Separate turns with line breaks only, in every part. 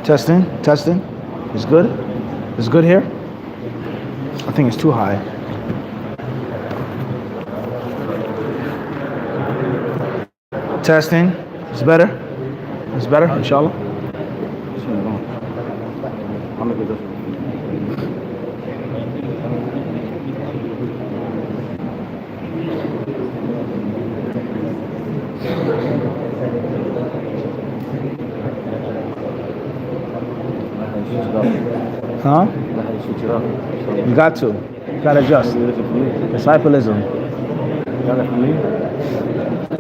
Testing, testing. It's good? It's good here? I think it's too high. Testing. It's better? It's better, inshallah? Huh? You got to. You got to adjust. Discipleism.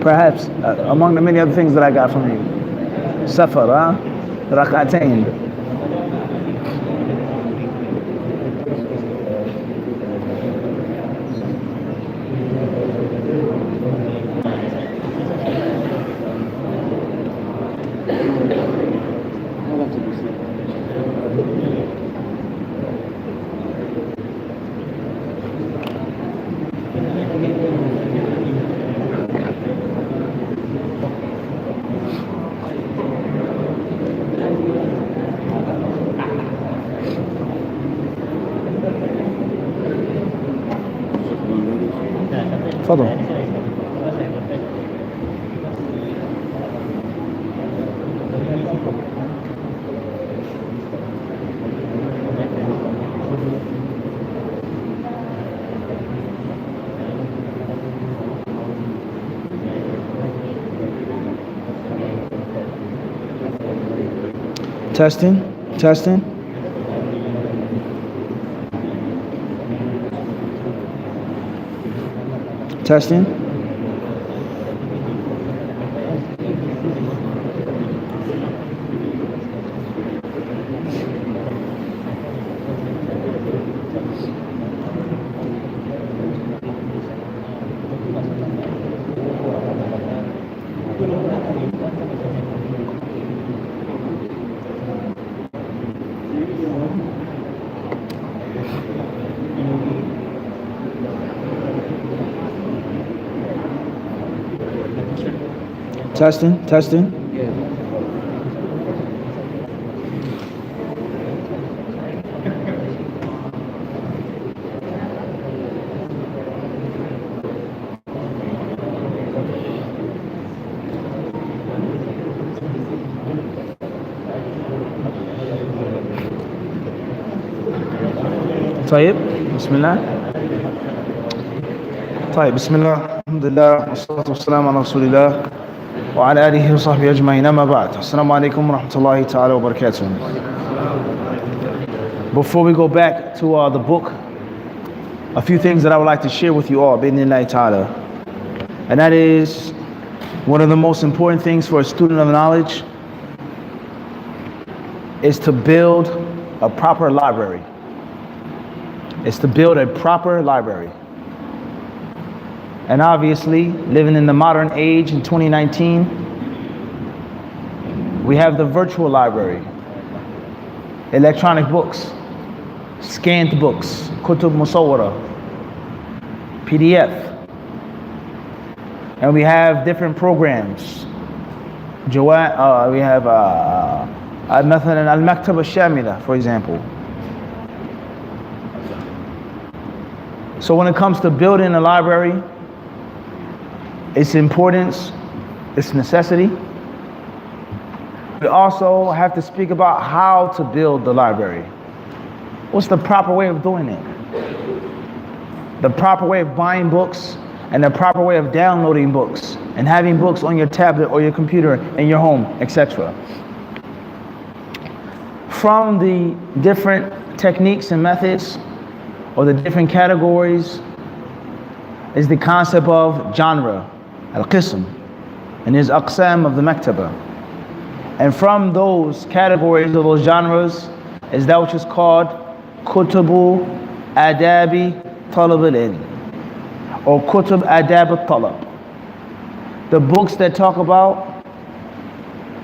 Perhaps among the many other things that I got from you. Safar, huh? Rak'atayn. تفضل. Testing, testing. Testing. Testing, testing. طيب بسم الله. طيب بسم الله الحمد لله والصلاة والسلام على رسول الله وعلى آله وصحبه أجمعين. أما بعد. Assalamu alaikum wa rahmatullahi ta'ala wa barakatuh. Before we go back to the book, a few things that I would like to share with you all, bi'idhnillahi ta'ala. And that is one of the most important things for a student of knowledge is to build a proper library. It's to build a proper library. And obviously, living in the modern age in 2019, we have the virtual library, electronic books, scanned books, kutub musawwara, PDF. And we have different programs. We have مثلا المكتبة الشاملة, for example. So when it comes to building a library, its importance, its necessity, we also have to speak about how to build the library. What's the proper way of doing it? The proper way of buying books and the proper way of downloading books and having books on your tablet or your computer in your home, etc. From the different techniques and methods or the different categories is the concept of genre, al-qism, and his aqsam of the maktaba. And from those categories or those genres is that which is called kutubu adabi talab al-ilm, or kutub adab al-talab. The books that talk about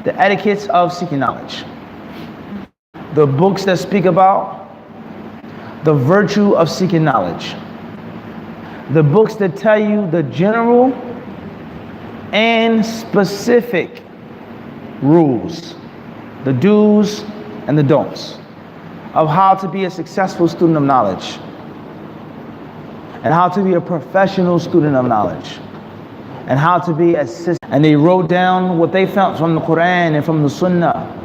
the etiquettes of seeking knowledge. the books that speak about the virtue of seeking knowledge. The books that tell you the general and specific rules, the do's and the don'ts of how to be a successful student of knowledge and how to be a professional student of knowledge and how to be a system. And they wrote down what they felt from the Quran and from the Sunnah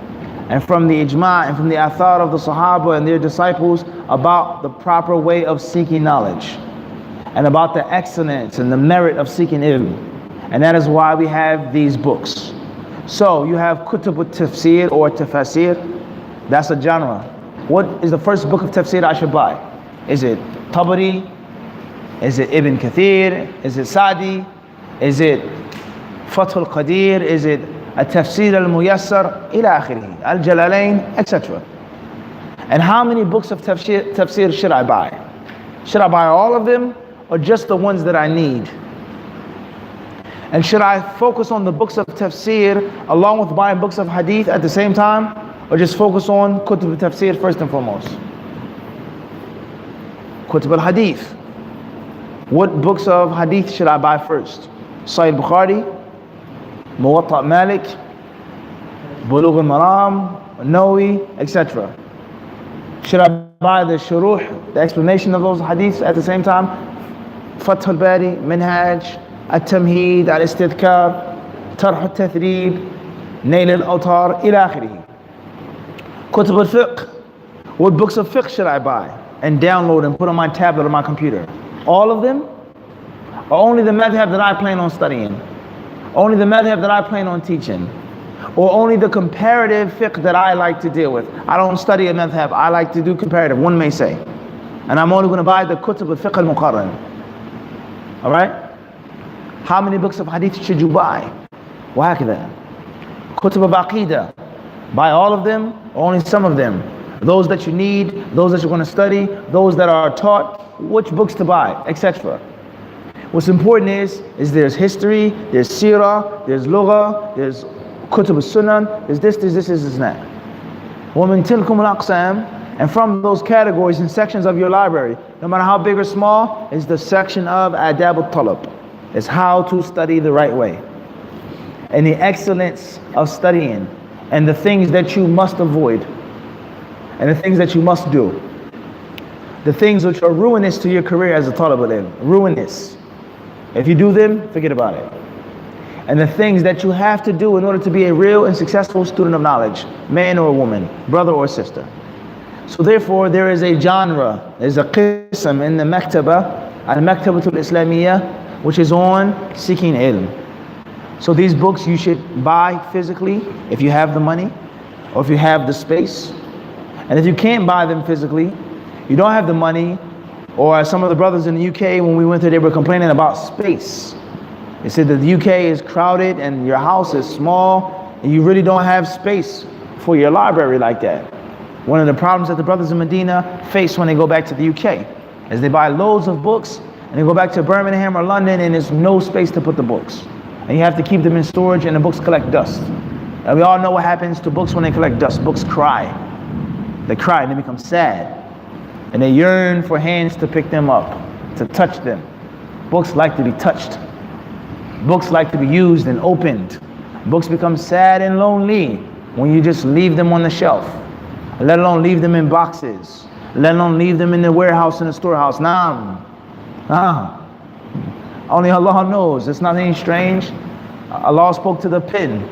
and from the Ijma' and from the Athar of the Sahaba and their disciples about the proper way of seeking knowledge and about the excellence and the merit of seeking ilm. And that is why we have these books. So you have Kutub al-Tafsir or Tafasir. That's a genre. What is the first book of tafsir I should buy? Is it Tabari? Is it Ibn Kathir? Is it Sa'di? Is it Fath al-Qadir? Is it Al-Tafsir al-Muyassar? Ila akhirih. Al-Jalalain, etc. And how many books of tafsir should I buy? Should I buy all of them or just the ones that I need? And should I focus on the books of tafsir along with buying books of hadith at the same time? Or just focus on Kutub al-Tafsir first and foremost? Kutub al-Hadith. What books of hadith should I buy first? Sahih Bukhari, Muwatta Malik, Bulugh al-Maram, Nawawi, etc. Should I buy the shuruh, the explanation of those hadiths at the same time? Fath al-Bari, Minhaj, At-Tamheed, Al-Istidhkar, Tarh al-Tathrib, Nail al-Awtar, ila akhirih. Kutub al-Fiqh. What books of fiqh should I buy and download and put on my tablet or my computer? All of them? Or only the madhab that I plan on studying? Only the madhab that I plan on teaching? Or only the comparative fiqh that I like to deal with? I don't study a madhab, I like to do comparative, one may say. And I'm only going to buy the Kutub al-Fiqh al-Muqarran. Alright? How many books of hadith should you buy? وهكذا. Kutub al-Aqidah. Buy all of them or only some of them? Those that you need, those that you're going to study, those that are taught, which books to buy, etc. What's important is there's history, there's seerah, there's lugha, there's kutub al-sunan, there's this, there's that. وَمِن تِلْكُمُ الْأَقْسَامِ. And from those categories and sections of your library, no matter how big or small, is the section of adab al-talab. It's how to study the right way. And the excellence of studying. And the things that you must avoid. And the things that you must do. The things which are ruinous to your career as a talib al-ilm. Ruinous. If you do them, forget about it. And the things that you have to do in order to be a real and successful student of knowledge. Man or woman, brother or sister. So therefore, there is a genre, there's a qism in the maktaba, al-maktabatul islamiyah, which is on seeking ilm. So these books you should buy physically if you have the money or if you have the space. And if you can't buy them physically, you don't have the money, or as some of the brothers in the UK, when we went there, they were complaining about space. They said that the UK is crowded and your house is small and you really don't have space for your library like that. One of the problems that the brothers in Medina face when they go back to the UK is they buy loads of books and they go back to Birmingham or London and there's no space to put the books. And you have to keep them in storage and the books collect dust. And we all know what happens to books when they collect dust. Books cry. They cry and they become sad. And they yearn for hands to pick them up, to touch them. Books like to be touched. Books like to be used and opened. Books become sad and lonely when you just leave them on the shelf. Let alone leave them in boxes. Let alone leave them in the warehouse and the storehouse. Only Allah knows. It's nothing strange. Allah spoke to the pen.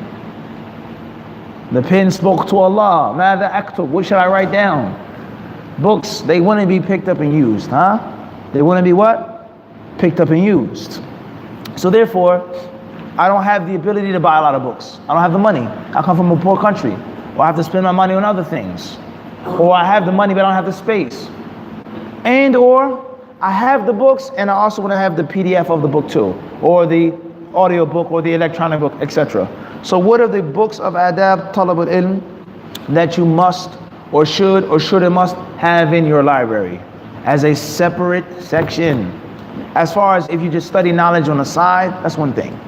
The pen spoke to Allah. ماذا أكتب? What should I write down? Books, they want to be picked up and used. They want to be what? Picked up and used. So therefore, I don't have the ability to buy a lot of books. I don't have the money. I come from a poor country. Or I have to spend my money on other things. Or I have the money but I don't have the space. And or I have the books and I also want to have the PDF of the book too. Or the audio book or the electronic book, etc. So what are the books of adab, talab al-ilm that you must or should and must have in your library as a separate section? As far as if you just study knowledge on the side, that's one thing.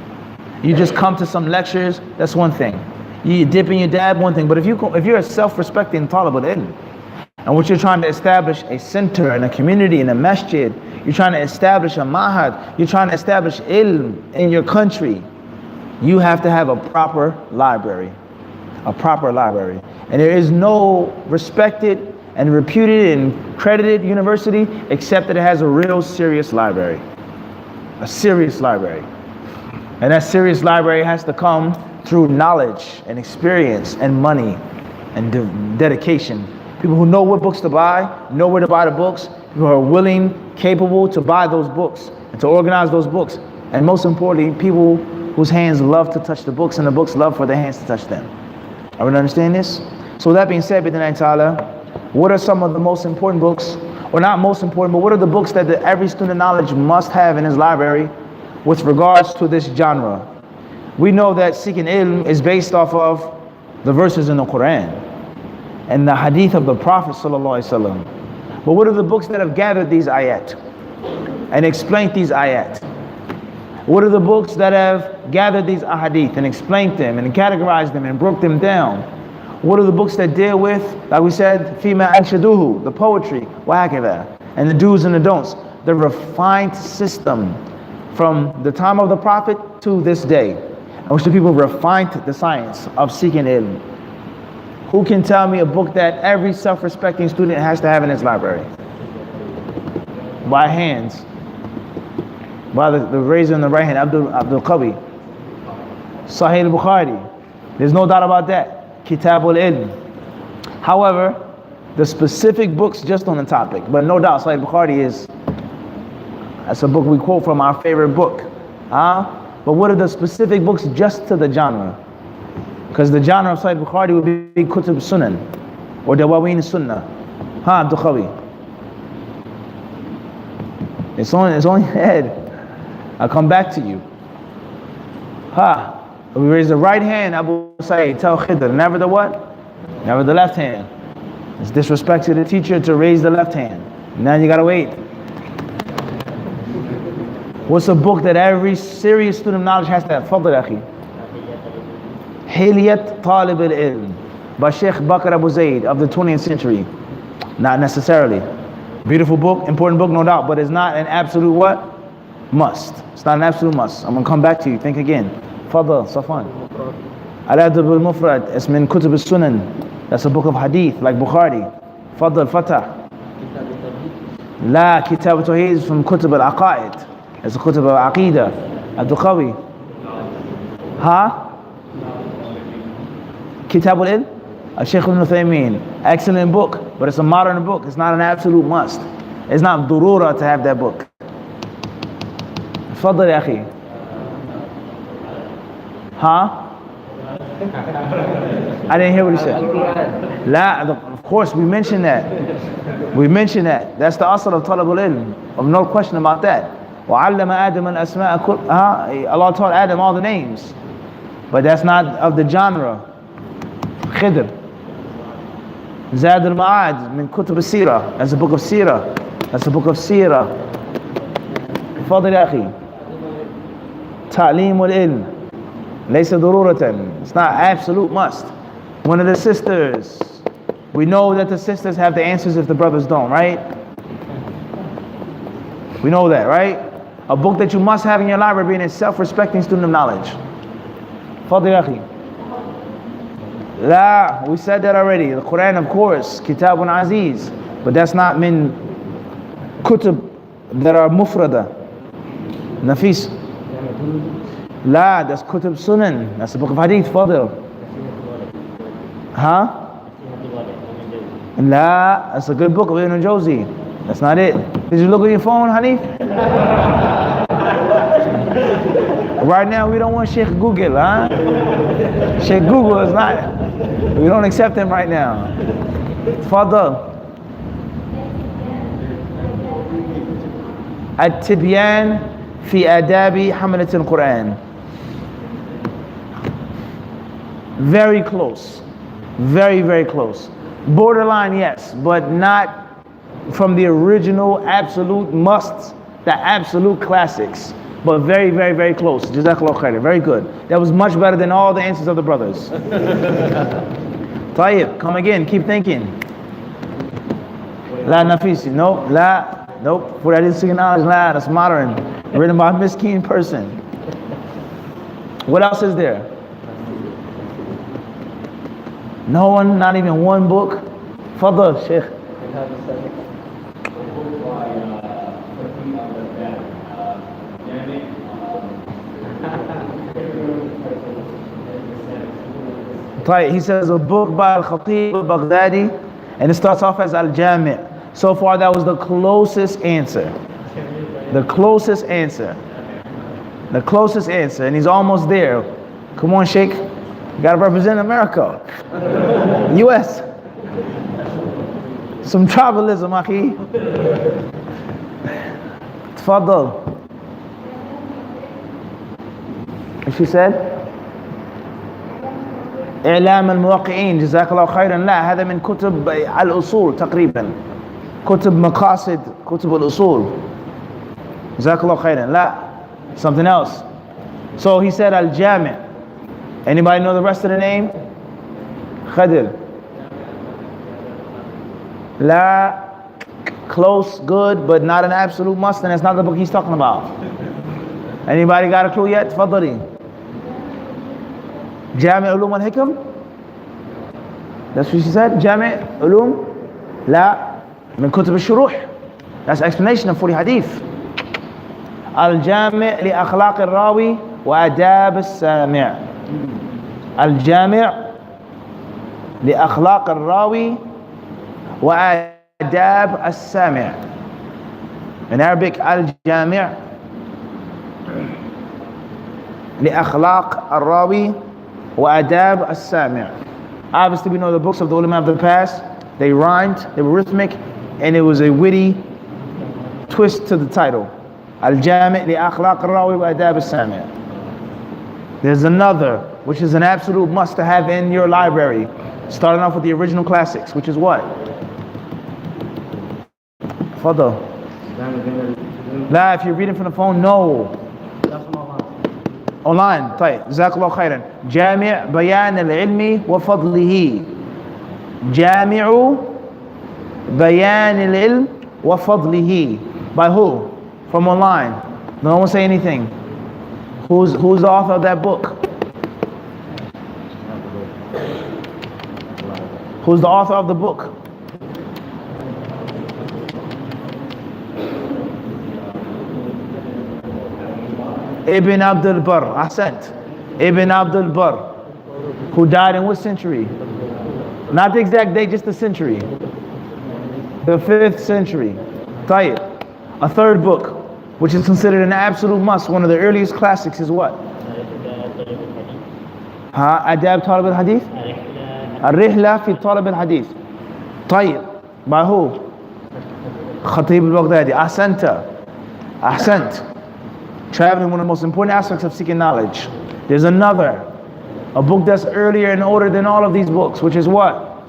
You just come to some lectures, that's one thing. You dip and you dab, one thing. But if you're a self-respecting talib al-ilm, and what you're trying to establish a center and a community and a masjid, you're trying to establish a mahad, you're trying to establish ilm in your country, you have to have a proper library. A proper library. And there is no respected and reputed and credited university except that it has a real serious library. A serious library. And that serious library has to come through knowledge and experience and money and dedication. People who know what books to buy, know where to buy the books, people who are willing, capable to buy those books and to organize those books. And most importantly, people whose hands love to touch the books and the books love for their hands to touch them. Everyone understand this? So with that being said, Bid'an Ta'ala, what are some of the most important books, or not most important, but what are the books that every student of knowledge must have in his library with regards to this genre? We know that seeking ilm is based off of the verses in the Quran and the hadith of the Prophet ﷺ. But what are the books that have gathered these ayat and explained these ayat? What are the books that have gathered these ahadith and explained them and categorized them and broke them down? What are the books that deal with, like we said, فِيمَا أَنْشَدُوهُ, the poetry, وَهَكَذَا, and the do's and the don'ts, the refined system from the time of the Prophet to this day, in which the people refined the science of seeking ilm. Who can tell me a book that every self-respecting student has to have in his library? By hands. By the razor in the right hand, Abdul Qawi. Sahih al-Bukhari. There's no doubt about that. Kitab al-Ilm. However, the specific books just on the topic, but no doubt Sahih al-Bukhari that's a book we quote from, our favorite book. But what are the specific books just to the genre? Because the genre of Sahih al-Bukhari would be Kutub Sunan or Dawaween Sunnah. Abdul Qawi. It's on your head. I'll come back to you. We raise the right hand, Abu Sa'id, tell Khidr. Never the what? Never the left hand. It's disrespect to the teacher to raise the left hand. Now you gotta wait. What's a book that every serious student of knowledge has to have? Fadl Akhi. Hilyat Talib al-Ilm by Sheikh Bakr Abu Zayd of the 20th century. Not necessarily. Beautiful book, important book, no doubt, but it's not an absolute what? Must. It's not an absolute must. I'm going to come back to you. Think again. Fadl, Safwan. Al-Adab al-Mufrad. It's min Kutub al-Sunan. That's a book of hadith, like Bukhari. Fadl, Fatah. La, Kitab al-Tawheed is from Kutub al-Aqaid. It's a Kutub al-Aqidah. Abdul Qawi. Kitab al-Ilm. Shaykh ibn Uthaymeen. Excellent book, but it's a modern book. It's not an absolute must. It's not durura to have that book. Fadl ya akhi. I didn't hear what he said. La, of course we mentioned that. That's the asl of talab al-ilm. Of no question about that. وَعَلَّمَ آدَمَ الْأَسْمَاءَ Allah taught Adam all the names. But that's not of the genre. Khidr. Zad al-Ma'ad min Kutub al-Sirah. That's a book of Sirah. That's a book of Sirah. Fadl ya akhi. Ta'lim al-ilm. Laysa dururatan. It's not absolute must. One of the sisters. We know that the sisters have the answers if the brothers don't, right? We know that, right? A book that you must have in your library being a self-respecting student of knowledge. Fadl ya akhi. La, we said that already. The Quran, of course, Kitabun Aziz, but that's not min kutub that are mufrada, nafis. La, that's Kutub Sunan. That's the book of hadith. Fadl. La, that's a good book of Ibn Jawzi. That's not it. Did you look at your phone, Hanif? Right now, we don't want Sheikh Google, Sheikh Google is not. We don't accept him right now. Fadl. At-Tibyan fi Adabi Hamalat al-Quran. Very close. Very, very close. Borderline, yes, but not from the original absolute musts, the absolute classics. but very, very, very close. Jazakallah khair. Very good. That was much better than all the answers of the brothers. Tayyib, come again. Keep thinking. La Nafisi. No. La. Nope. For hadith knowledge. La. That's modern. Written by a miskeen person. What else is there? No one, not even one book. Fadl, Sheikh. He says a book by Al-Khatib al-Baghdadi, and it starts off as Al-Jami'. So far that was the closest answer. The closest answer. The closest answer, and he's almost there. Come on, Sheikh. You gotta represent America. US. Some tribalism, akhi. Tfaddal. And she said, إعلام الموقعين جزاك الله خيرا. لا هذا من كتب الأصول تقريبا. كتب مقاصد كتب الأصول. جزاك الله خيرا. لا, something else. So he said Al-Jami'. Anybody know the rest of the name? Khadir. La, close, good, but not an absolute must, and that's not the book he's talking about. Anybody got a clue yet? Tfaddali. Jami' Ulum al-Hikam? That's what she said? Jami' Ulum? La, min kutub al-shuruh. That's explanation of 40 hadith. Al-Jami' li akhlaq al-rawi wa adab al-sami'. Al-Jami' li akhlaq al-rawi wa adab al-sami'. In Arabic, Al-Jami' li akhlaq al-rawi wa adab al-sami'. Obviously we know the books of the ulama of the past, they rhymed, they were rhythmic, and it was a witty twist to the title. Al-Jami' li akhlaq al-rawi wa adab al-sami'. There's another, which is an absolute must to have in your library, starting off with the original classics, which is what? Fadal. La, if you're reading from the phone, no. Online, طيب. جزاك الله خيرا. جامع بيان العلم وفضله. جامع بيان العلم وفضله. By who? From online. No one say anything. Who's the author of that book? Who's the author of the book? Ibn Abdul Barr, Ahsant. Ibn Abdul Barr, who died in what century? Not the exact date, just the century. The 5th century. Tayyib. A third book, which is considered an absolute must, one of the earliest classics, is what? Adab Talib al-Hadith? Al-Rihla fi Talib al-Hadith. Tayyib. By who? Khatib al-Baghdadi. Ahsanta. Ahsant. Traveling, one of the most important aspects of seeking knowledge. There's another, a book that's earlier and older than all of these books, which is what?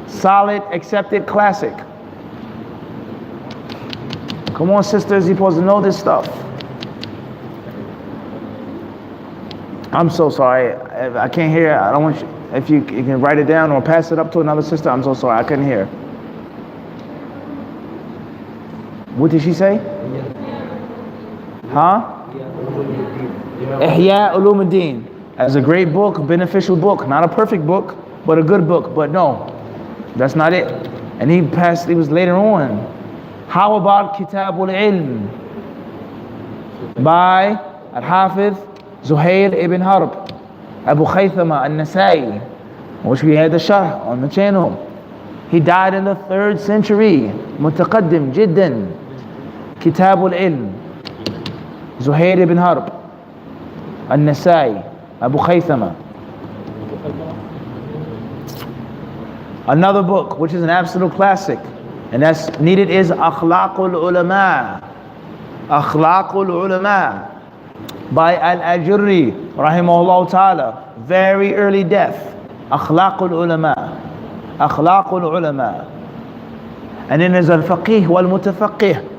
Solid, accepted classic. Come on, sisters, you're supposed to know this stuff. I'm so sorry, I can't hear. I don't want you, if you can write it down or pass it up to another sister. I'm so sorry, I couldn't hear. What did she say? Huh? Ihya Ulum al-Din. That's a great book, beneficial book. Not a perfect book, but a good book. But no, that's not it. And he was later on. How about Kitab al-Ilm by Al-Hafiz Zuhair ibn Harb, Abu Khaythama al-Nasai, which we had the sharh on the channel. He died in the 3rd century. Mutaqaddim jiddan. Kitab al-Ilm, Zuhair ibn Harb, Al-Nasai, Abu Khaythama. Another book, which is an absolute classic, and that's needed, is Akhlaqul Ulama. Akhlaqul Ulama by Al-Ajurri, rahimahullah ta'ala. Very early death. Akhlaqul Ulama. Akhlaqul Ulama. And then there's Al-Faqih wal-Mutafaqih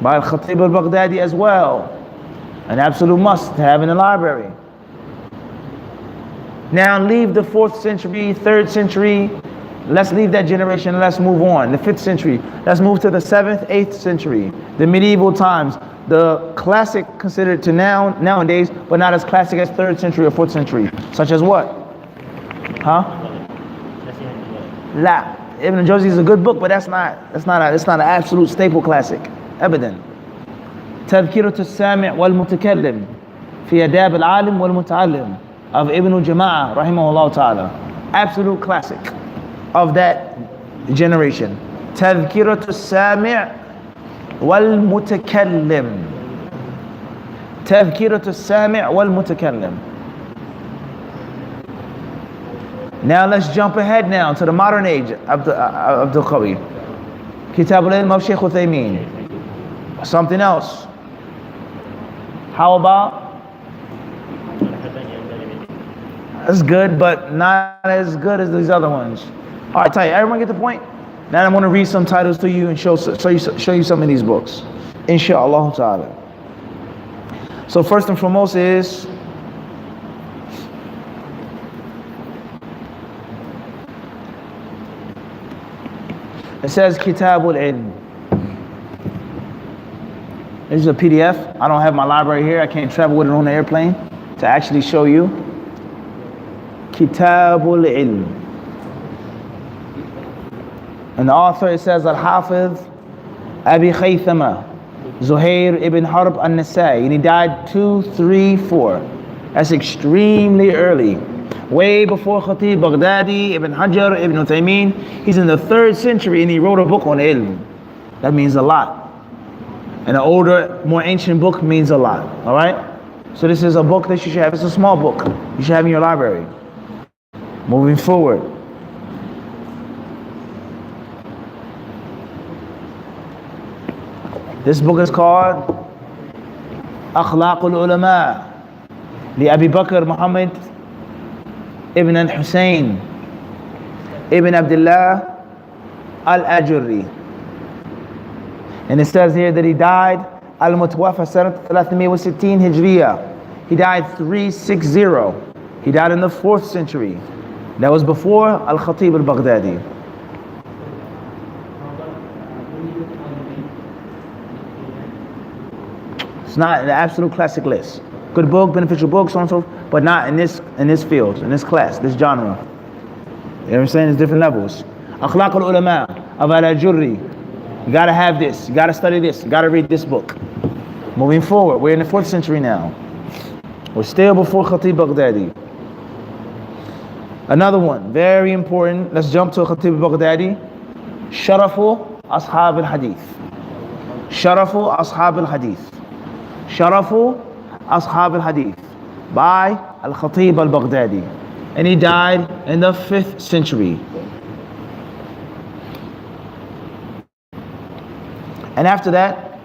by Al-Khatib al-Baghdadi as well. An absolute must to have in the library. Now leave the 4th century, 3rd century. Let's leave that generation. Let's move on. The 5th century. Let's move to the 7th, 8th century. The medieval times. The classic considered to nowadays, but not as classic as 3rd century or 4th century. Such as what? Huh? La. Ibn Jawzi is a good book, but that's not an absolute staple classic. Abadan. تذكرة السامع والمتكلم في آداب العالم والمتعلم of Ibn Jama'ah rahimahullah ta'ala. Absolute classic of that generation. تذكرة السامع والمتكلم. تذكرة السامع والمتكلم. Now let's jump ahead now to the modern age of the Qawi. Kitab al-Ilm of Shaykh Uthaymeen. Something else. How about? That's good, but not as good as these other ones. All right, tight. Everyone get the point? Now I'm going to read some titles to you and show you some of these books. Insha'Allah ta'ala. So first and foremost is it says Kitabul Ilm. This is a PDF. I don't have my library here. I can't travel with it on the airplane to actually show you. Kitabul Ilm. And the author, it says Al-Hafiz Abi Khaythama Zuhair ibn Harb al-Nasai, and he died 234. That's extremely early. Way before Khatib Baghdadi, Ibn Hajar, Ibn Uthaymeen. He's in the 3rd century and he wrote a book on ilm. That means a lot. And an older, more ancient book means a lot. Alright? So this is a book that you should have. It's a small book. You should have in your library. Moving forward. This book is called Akhlaq al-Ulama li Abi Bakr Muhammad ibn al-Hussein ibn Abdullah al-Ajurri. And it says here that he died al-Mutwafa sanat 360 Hijriya. He died 360. He died in the 4th century. That was before Al-Khatib al-Baghdadi. It's not an absolute classic list. Good book, beneficial book, so on and so forth, but not in this field, in this class, this genre. You know what I'm saying? There's different levels. Akhlaq al-Ulama of al-Ajurri. You gotta have this, you gotta study this, you gotta read this book. Moving forward, we're in the 4th century now. We're still before Khatib Baghdadi. Another one, very important. Let's jump to Khatib Baghdadi. Sharafu Ashab al-Hadith. Sharafu Ashab al-Hadith. Sharafu Ashab al-Hadith by Al-Khatib al-Baghdadi. And he died in the 5th century. And after that,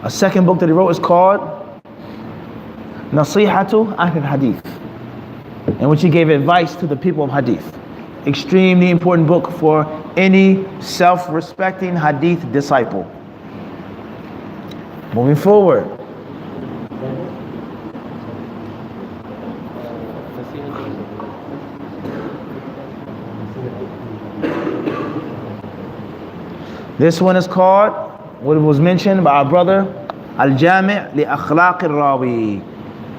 a second book that he wrote is called Nasihatu Ahl al-Hadith, in which he gave advice to the people of Hadith. Extremely important book for any self-respecting Hadith disciple. Moving forward. This one is called, what was mentioned by our brother, Al-Jami' li Akhlaq al-Rawi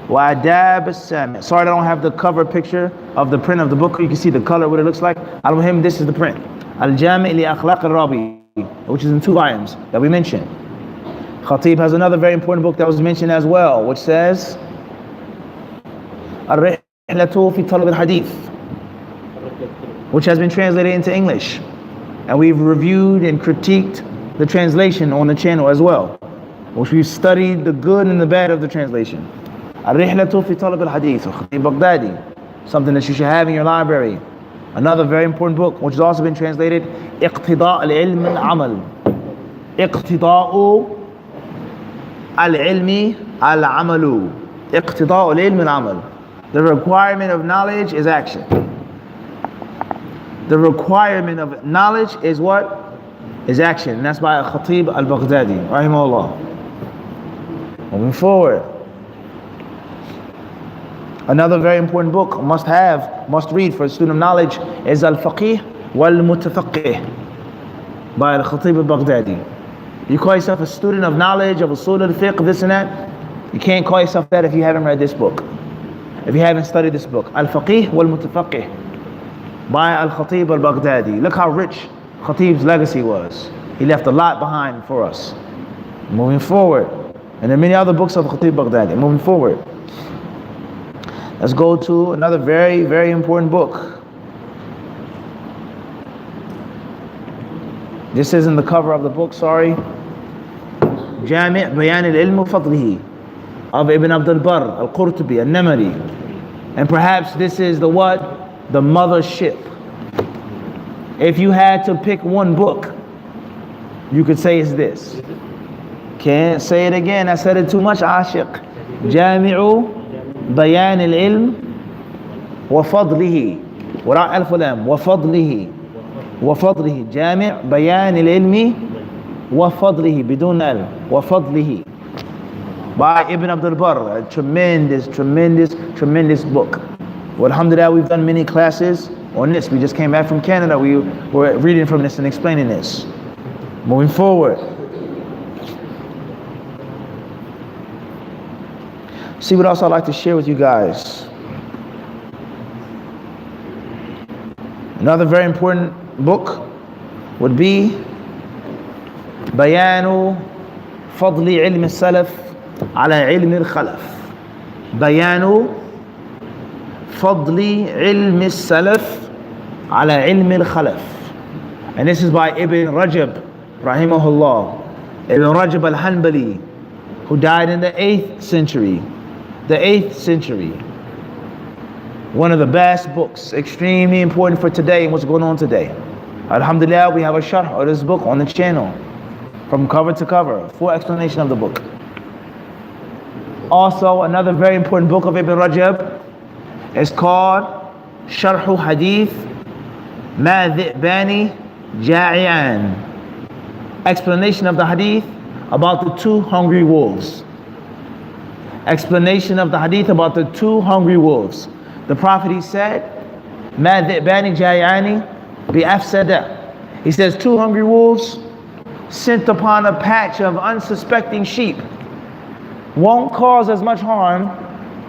wa Adab al-Sami'. Sorry, I don't have the cover picture of the print of the book. You can see the color, what it looks like. Al-Muhim, this is the print. Al-Jami' li Akhlaq al-Rawi, which is in 2 volumes that we mentioned. Khatib has another very important book that was mentioned as well, which says Ar-Rihlatu fi Talab al-Hadith, which has been translated into English. And we've reviewed and critiqued the translation on the channel as well, which we've studied the good and the bad of the translation. Ar-Rihlatu fi Talab al-Hadith, Khatib Baghdadi, something that you should have in your library. Another very important book, which has also been translated, Iqtida' al-Ilm al-Amal. Iqtida'u al-Ilmi al-Amalu. Iqtida' al-Ilm al-Amal. The requirement of knowledge is action. The requirement of knowledge is what? Is action. And that's by Khatib al-Baghdadi, rahimahullah. Moving forward. Another very important book, must have, must read for a student of knowledge, is Al-Faqih wal-Mutafaqih by Al-Khatib al-Baghdadi. You call yourself a student of knowledge, of usul al-fiqh, this and that, you can't call yourself that if you haven't read this book, if you haven't studied this book. Al-Faqih wal-Mutafaqih by Al-Khatib al-Baghdadi. Look how rich Khatib's legacy was. He left a lot behind for us. Moving forward. And there are many other books of Khatib al-Baghdadi. Moving forward. Let's go to another very, very important book. This isn't the cover of the book, sorry. Jami' Bayan al-Ilm wa Fadlihi of Ibn Abdul Barr, Al-Qurtubi, Al-Namari. And perhaps this is the what? The mothership. If you had to pick one book, you could say it's this. Can't say it again, I said it too much, Ashiq. Jami'u Bayan al-Ilm wa Fadlihi. Without alif lam, wa Fadlihi. وفضله جامع بيان العلم وفضله بدون ال وفضله by Ibn Abdul Barr, a tremendous book. Well, alhamdulillah, we've done many classes on this. We just came back from Canada. We were reading from this and explaining this. Moving forward, see what else I'd like to share with you guys. Another very important book would be بيان فضل علم السلف على علم الخلف. بيان فضل علم السلف على علم الخلف. And this is by Ibn Rajab rahimahullah. Ibn Rajab al-Hanbali, who died in the 8th century. The 8th century. One of the best books, extremely important for today and what's going on today. Alhamdulillah, we have a sharh of this book on the channel, from cover to cover, full explanation of the book. Also, another very important book of Ibn Rajab is called Sharh Hadith Ma Dhi'bani Ja'i'an. Explanation of the hadith about the two hungry wolves. Explanation of the hadith about the two hungry wolves. The Prophet, he said, Ma Dhi'bani Ja'i'ani Bi-afsada. He says, two hungry wolves sent upon a patch of unsuspecting sheep won't cause as much harm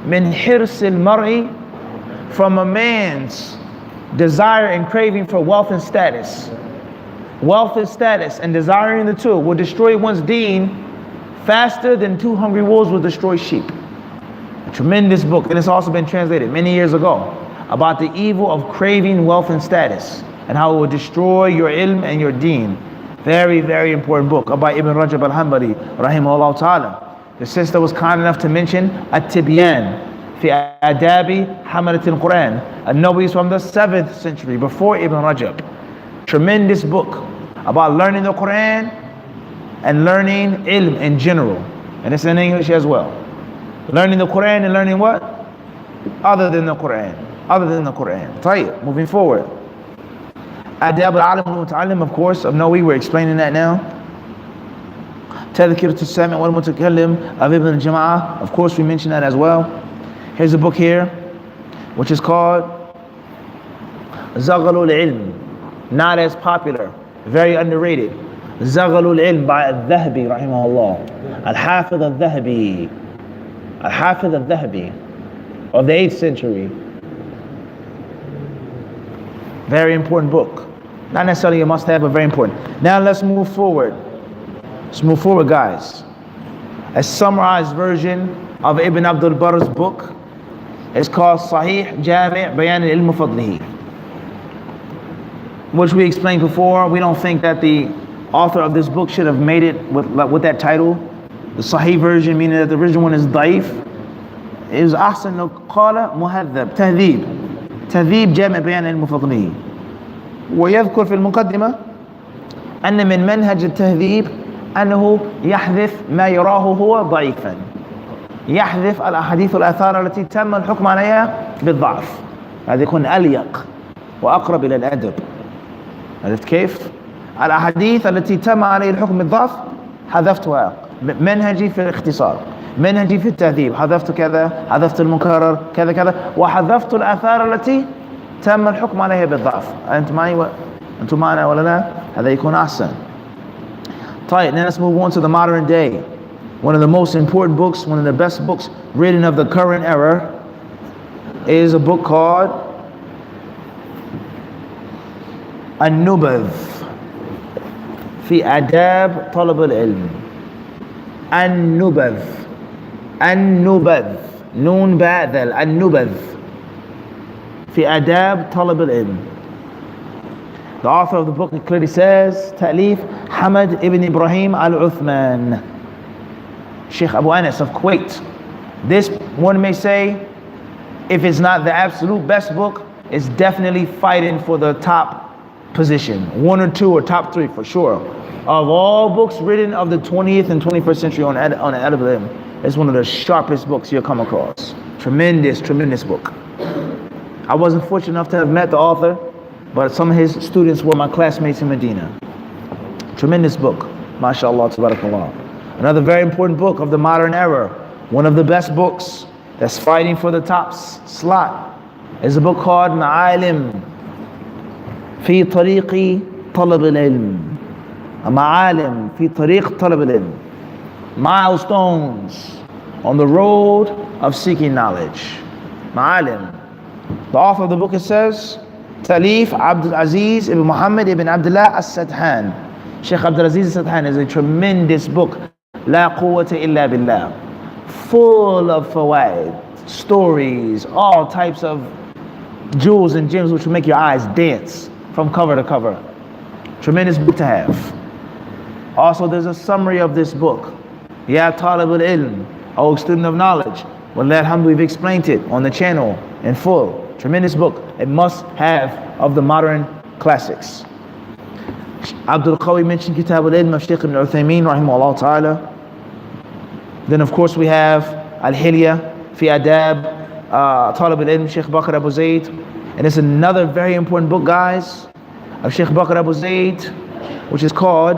min hirsil mar'i, from a man's desire and craving for wealth and status. Wealth and status and desiring the two will destroy one's deen faster than two hungry wolves will destroy sheep. A tremendous book, and it's also been translated many years ago, about the evil of craving wealth and status and how it will destroy your ilm and your deen. Very, very important book by Ibn Rajab al-Hanbali rahimahullah ta'ala. The sister was kind enough to mention At-Tibyan fi Adabi Hamalat al-Quran. An-Nawawi is from the 7th century before Ibn Rajab. Tremendous book about learning the Quran and learning ilm in general. And it's in English as well. Learning the Quran and learning what? Other than the Quran. Other than the Quran. Tayyib, moving forward. Adab al-Alim al-Muta'allim, of course, of Nawawi, we're explaining that now. Tadhkirat al-Sami' wal-Mutakallim of Ibn al-Jama'ah, of course we mentioned that as well. Here's a book here, which is called Zaghalul Ilm, not as popular, very underrated. Zaghalul Ilm by Al-Dhahabi rahimahullah. Al-Hafidh al-Dhahabi. Al-Hafidh al-Dhahabi of the 8th century. Very important book. Not necessarily a must-have, but very important. Now let's move forward. Let's move forward, guys. A summarized version of Ibn Abdul Barr's book is called Sahih Jami' Bayan al-Ilm wa Fadlihi, which we explained before. We don't think that the author of this book should have made it with that title. The Sahih version, meaning that the original one is Daif. It was Ahsan al-Qala Muhadhab Tahdhib. تهذيب جامع بيان علم فضله. ويذكر في المقدمة أن من منهج التهذيب أنه يحذف ما يراه هو ضعيفا. يحذف الأحاديث والآثار التي تم الحكم عليها بالضعف. هذا يكون أليق وأقرب إلى الأدب. عرفت كيف؟ الأحاديث التي تم عليه الحكم بالضعف حذفتها. منهجي في الاختصار. منهجي في التهذيب حذفت كذا، حذفت المكرر كذا كذا، وحذفت الآثار التي تم الحكم عليها بالضعف. أنتم معنا ولا لا؟ هذا يكون أحسن. Right, now let's move on to the modern day. One of the most important books, one of the best books written of the current era is a book called النبذ في آداب طلب العلم. النبذ نون باذل النبذ في آداب طلب العلم. The author of the book clearly says تأليف حمد ibn Ibrahim al-Uthman, Sheikh Abu Anas of Kuwait. This, one may say, if it's not the absolute best book, it's definitely fighting for the top position, 1 or 2 or top 3 for sure. Of all books written of the 20th and 21st century on Adab al-Ilm, it's one of the sharpest books you'll come across. Tremendous book. I wasn't fortunate enough to have met the author, but some of his students were my classmates in Medina. Tremendous book, mashallah, tabarakallah. Another very important book of the modern era, one of the best books that's fighting for the top slot, is a book called Ma'alim في طريق طلب العلم. معالم في طريق طلب العلم. Milestones on the road of seeking knowledge. Ma'alim. The author of the book, it says, Talif Abdul Aziz ibn Muhammad ibn Abdullah as-Sadhan. Sheikh Abdul Aziz as-Sadhan is a tremendous book. La quwwata illa billah. Full of fawaid, stories, all types of jewels and gems which will make your eyes dance from cover to cover. Tremendous book to have. Also, there's a summary of this book. Ya talib al-ilm, O student of knowledge. Wallah alhamdulillah, we've explained it on the channel in full. Tremendous book. A must have of the modern classics. Abdul Qawi mentioned Kitab al-Ilm of Sheikh ibn Uthaymeen rahimahullah ta'ala. Then of course we have Al-Hilya fi Adab Talib al-Ilm, Sheikh Bakr Abu Zayd. And it's another very important book, guys, of Sheikh Bakr Abu Zayd, which is called,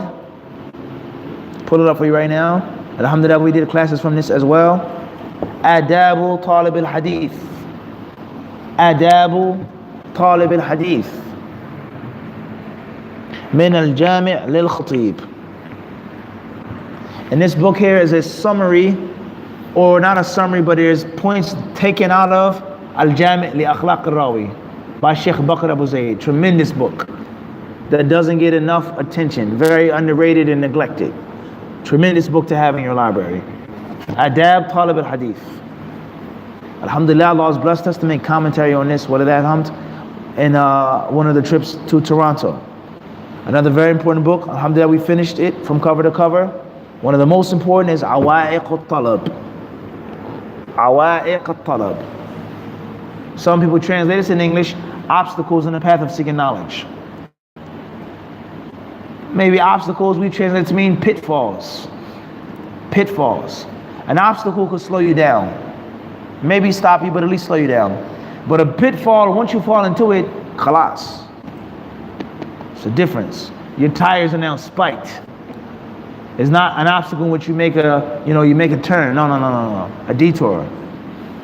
pull it up for you right now. Alhamdulillah, we did classes from this as well. Adabu Talib al-Hadith. Adabu Talib al-Hadith. Min al-Jami' lil-Khatib. And this book here is a summary, or not a summary, but there's points taken out of Al-Jami' li Akhlaq al-Rawi by Sheikh Bakr Abu Zayd. Tremendous book that doesn't get enough attention, very underrated and neglected. Tremendous book to have in your library. Adab Talib al-Hadith. Alhamdulillah, Allah has blessed us to make commentary on this, whether that hamd, in one of the trips to Toronto. Another very important book, alhamdulillah, we finished it from cover to cover. One of the most important is Awaiq al-Talab. Awaiq al-Talab. Some people translate this in English, obstacles in the path of seeking knowledge. Maybe obstacles we translate to mean pitfalls. Pitfalls. An obstacle could slow you down. Maybe stop you, but at least slow you down. But a pitfall, once you fall into it, khalas. It's a difference. Your tires are now spiked. It's not an obstacle in which you make a, you make a turn. No. A detour.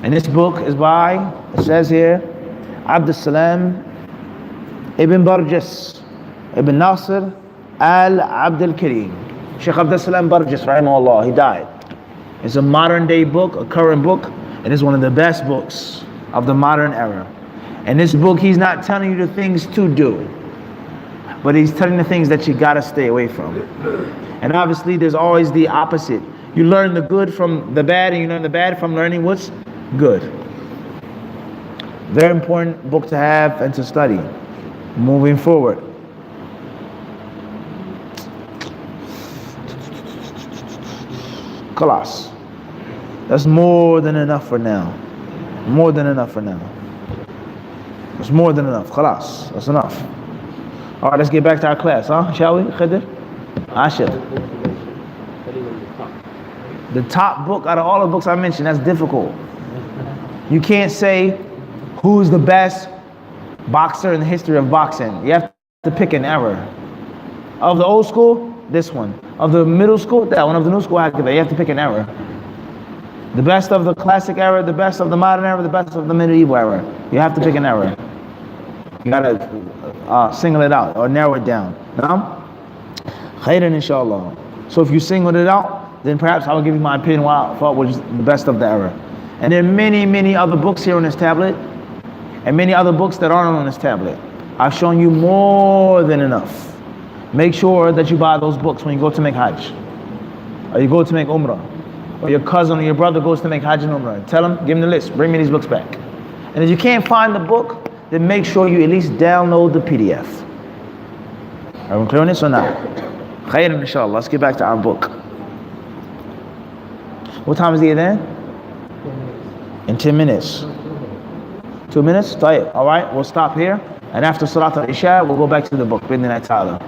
And this book is by, it says here, Abdul Salam ibn Barjas ibn Nasir al-Abdul Karim. Sheikh Abdul Salam Barjas, rahimahullah, he died. It's a modern day book, a current book, and it's one of the best books of the modern era. And this book, he's not telling you the things to do, but he's telling the things that you gotta stay away from. And obviously there's always the opposite. You learn the good from the bad, and you learn the bad from learning what's good. Very important book to have and to study moving forward. Khalas. That's more than enough for now. More than enough for now. That's more than enough. Khalas. That's enough. All right, let's get back to our class, huh? Shall we, Khidr? Ashir. The top book out of all the books I mentioned, that's difficult. You can't say who's the best boxer in the history of boxing. You have to pick an era. Of the old school, this one. Of the middle school, that one. Of the new school, you have to pick an era. The best of the classic era, the best of the modern era, the best of the medieval era. You have to pick an era. You gotta single it out or narrow it down. Now, khairan inshallah. So if you singled it out, then perhaps I will give you my opinion what I thought was the best of the era. And there are many, many other books here on this tablet, and many other books that aren't on this tablet. I've shown you more than enough. Make sure that you buy those books when you go to make Hajj, or you go to make Umrah, or your cousin or your brother goes to make Hajj and Umrah. Tell them, give them the list, bring me these books back. And if you can't find the book, then make sure you at least download the PDF. Are we clear on this or not? Khairan inshallah. Let's get back to our book. What time is the adhan? In 10 minutes. 2 minutes? All right, we'll stop here. And after Salat al-Isha, we'll go back to the book. Bidnillah ta'ala.